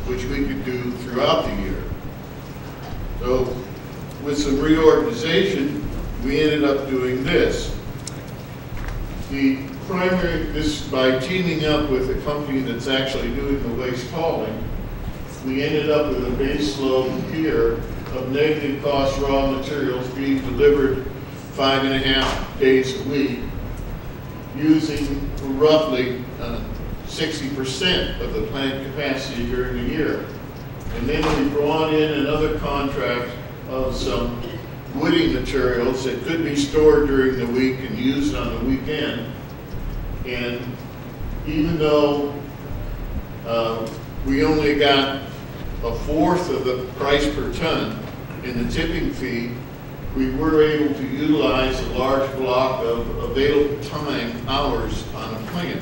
which we could do throughout the year. So with some reorganization, we ended up doing this. This by teaming up with a company that's actually doing the waste hauling, we ended up with a base load here of negative cost raw materials being delivered 5.5 days a week, using roughly 60% of the plant capacity during the year. And then we brought in another contract of some wooding materials that could be stored during the week and used on the weekend. And even though we only got a fourth of the price per ton in the tipping fee, we were able to utilize a large block of available time hours on a plant.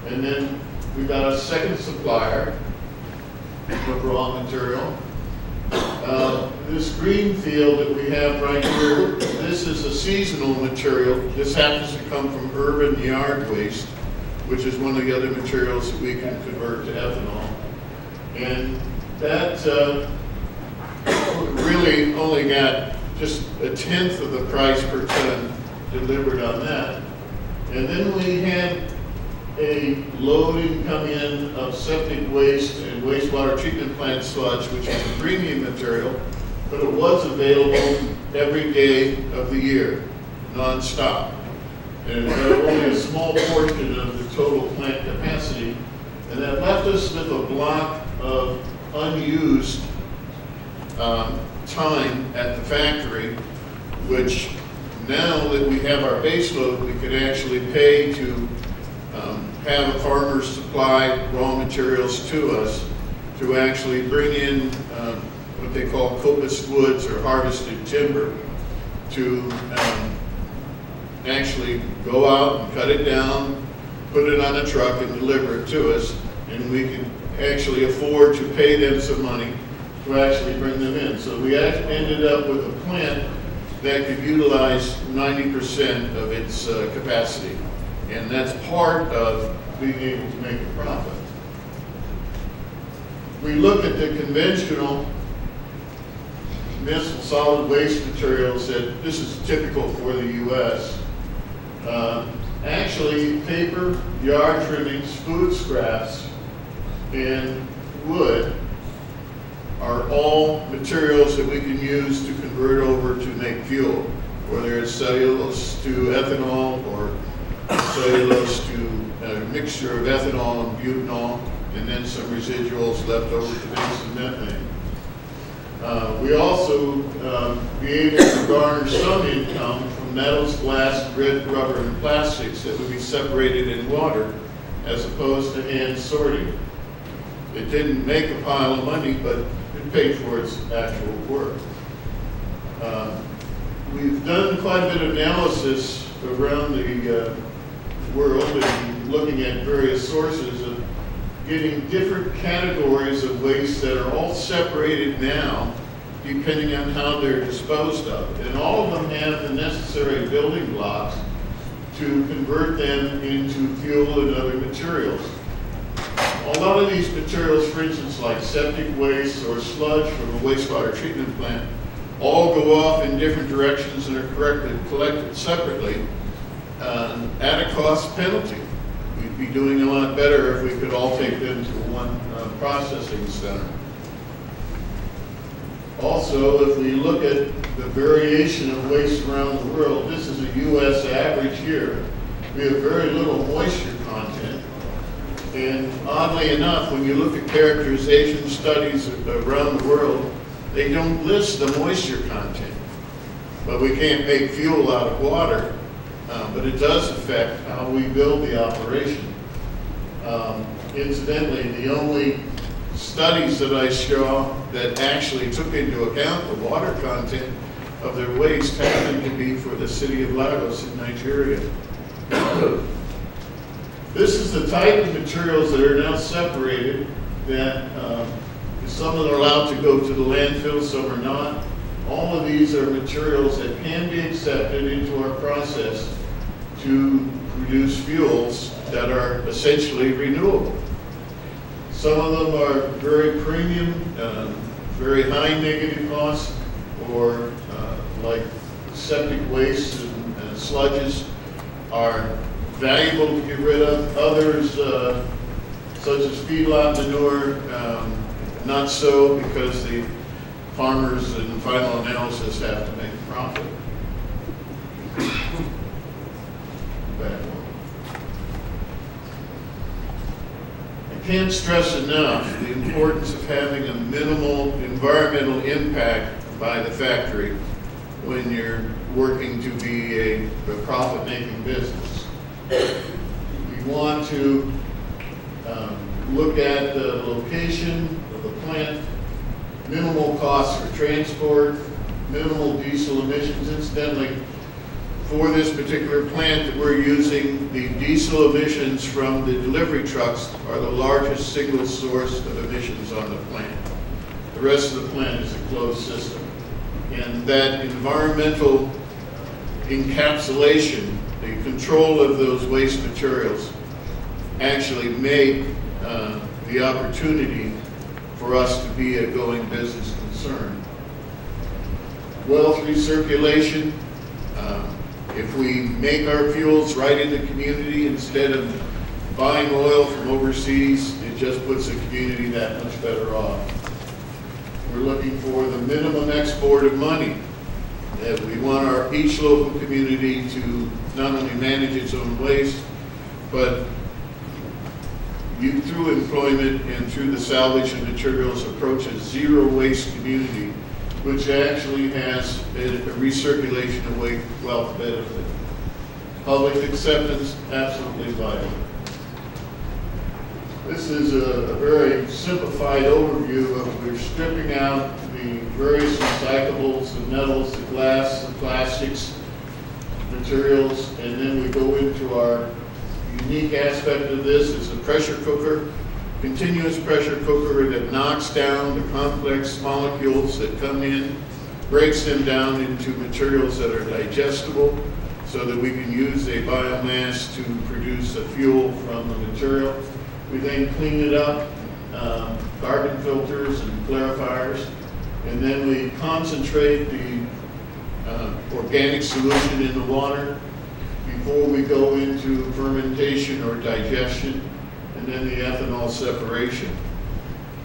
And then we got a second supplier of raw material. This green field that we have right here, this is a seasonal material. This happens to come from urban yard waste, which is one of the other materials that we can convert to ethanol. And that really only got just 1/10 of the price per ton delivered on that. And then we had a loading come in of septic waste and wastewater treatment plant sludge, which is a premium material, but it was available every day of the year, non-stop. And only a small portion of the total plant capacity. And that left us with a block of unused time at the factory, which now that we have our base load, we could actually pay to have a farmer supply raw materials to us to actually bring in what they call coppice woods or harvested timber to actually go out and cut it down, put it on a truck and deliver it to us, and we can actually afford to pay them some money to actually bring them in. So we ended up with a plant that could utilize 90% of its capacity. And that's part of being able to make a profit. We look at the conventional municipal solid waste materials that this is typical for the U.S. Actually, paper, yard trimmings, food scraps, and wood are all materials that we can use to convert over to make fuel, whether it's cellulose to ethanol or cellulose to a mixture of ethanol and butanol, and then some residuals left over to make some methane. We also be able to garner some income from metals, glass, grit, rubber, and plastics that would be separated in water as opposed to hand sorting. It didn't make a pile of money, but it paid for its actual work. We've done quite a bit of analysis around the world and looking at various sources of getting different categories of waste that are all separated now depending on how they're disposed of. And all of them have the necessary building blocks to convert them into fuel and other materials. A lot of these materials, for instance, like septic waste or sludge from a wastewater treatment plant, all go off in different directions and are collected separately at a cost penalty. We'd be doing a lot better if we could all take them to one processing center. Also, if we look at the variation of waste around the world, this is a U.S. average here. We have very little moisture content. And oddly enough, when you look at characterization studies around the world, they don't list the moisture content. But we can't make fuel out of water, but it does affect how we build the operation. Incidentally, the only studies that I saw that actually took into account the water content of their waste happened to be for the city of Lagos in Nigeria. This is the type of materials that are now separated, that some of them are allowed to go to the landfill, some are not. All of these are materials that can be accepted into our process to produce fuels that are essentially renewable. Some of them are very premium, very high negative costs, or like septic waste and sludges are valuable to get rid of. Others, such as feedlot manure, not so, because the farmers in final analysis have to make a profit. I can't stress enough the importance of having a minimal environmental impact by the factory when you're working to be a profit-making business. You want to look at the location of the plant, minimal costs for transport, minimal diesel emissions. Incidentally, for this particular plant that we're using, the diesel emissions from the delivery trucks are the largest single source of emissions on the plant. The rest of the plant is a closed system. And that environmental encapsulation, the control of those waste materials, actually make the opportunity for us to be a going business concern. Wealth recirculation. If we make our fuels right in the community instead of buying oil from overseas, it just puts the community that much better off. We're looking for the minimum export of money. We want each local community to not only manage its own waste, but through employment and through the salvage of materials, approach a zero waste community, which actually has a recirculation of wealth benefit. Public acceptance, absolutely vital. This is a very simplified overview of we're stripping out the various recyclables, the metals, the glass, the plastics, materials, and then we go into our unique aspect of this is a pressure cooker. Continuous pressure cooker that knocks down the complex molecules that come in, breaks them down into materials that are digestible so that we can use a biomass to produce a fuel from the material. We then clean it up, carbon filters and clarifiers, and then we concentrate the organic solution in the water before we go into fermentation or digestion, and then the ethanol separation.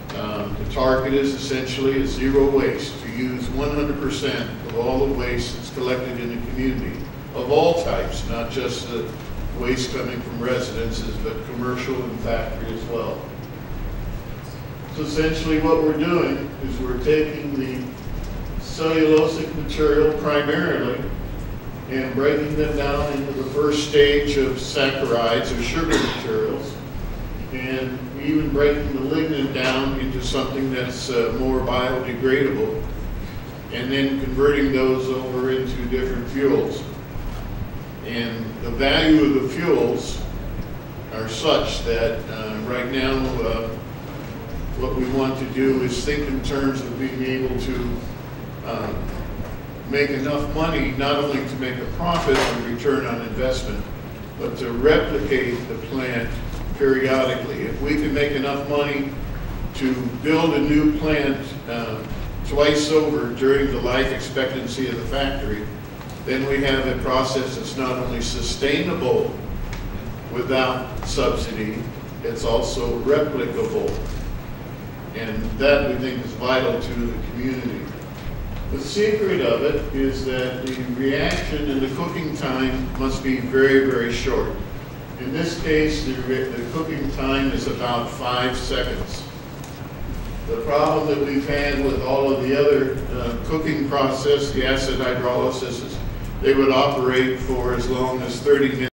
The target is essentially a zero waste, to use 100% of all the waste that's collected in the community, of all types, not just the waste coming from residences, but commercial and factory as well. So essentially what we're doing is we're taking the cellulosic material primarily and breaking them down into the first stage of saccharides or sugar materials, and even breaking the lignin down into something that's more biodegradable, and then converting those over into different fuels. And the value of the fuels are such that right now what we want to do is think in terms of being able to make enough money not only to make a profit on return on investment, but to replicate the plant periodically. If we can make enough money to build a new plant twice over during the life expectancy of the factory, then we have a process that's not only sustainable without subsidy, it's also replicable. And that we think is vital to the community. The secret of it is that the reaction and the cooking time must be very, very short. In this case, the cooking time is about 5 seconds. The problem that we've had with all of the other cooking process, the acid hydrolysis, is they would operate for as long as 30 minutes.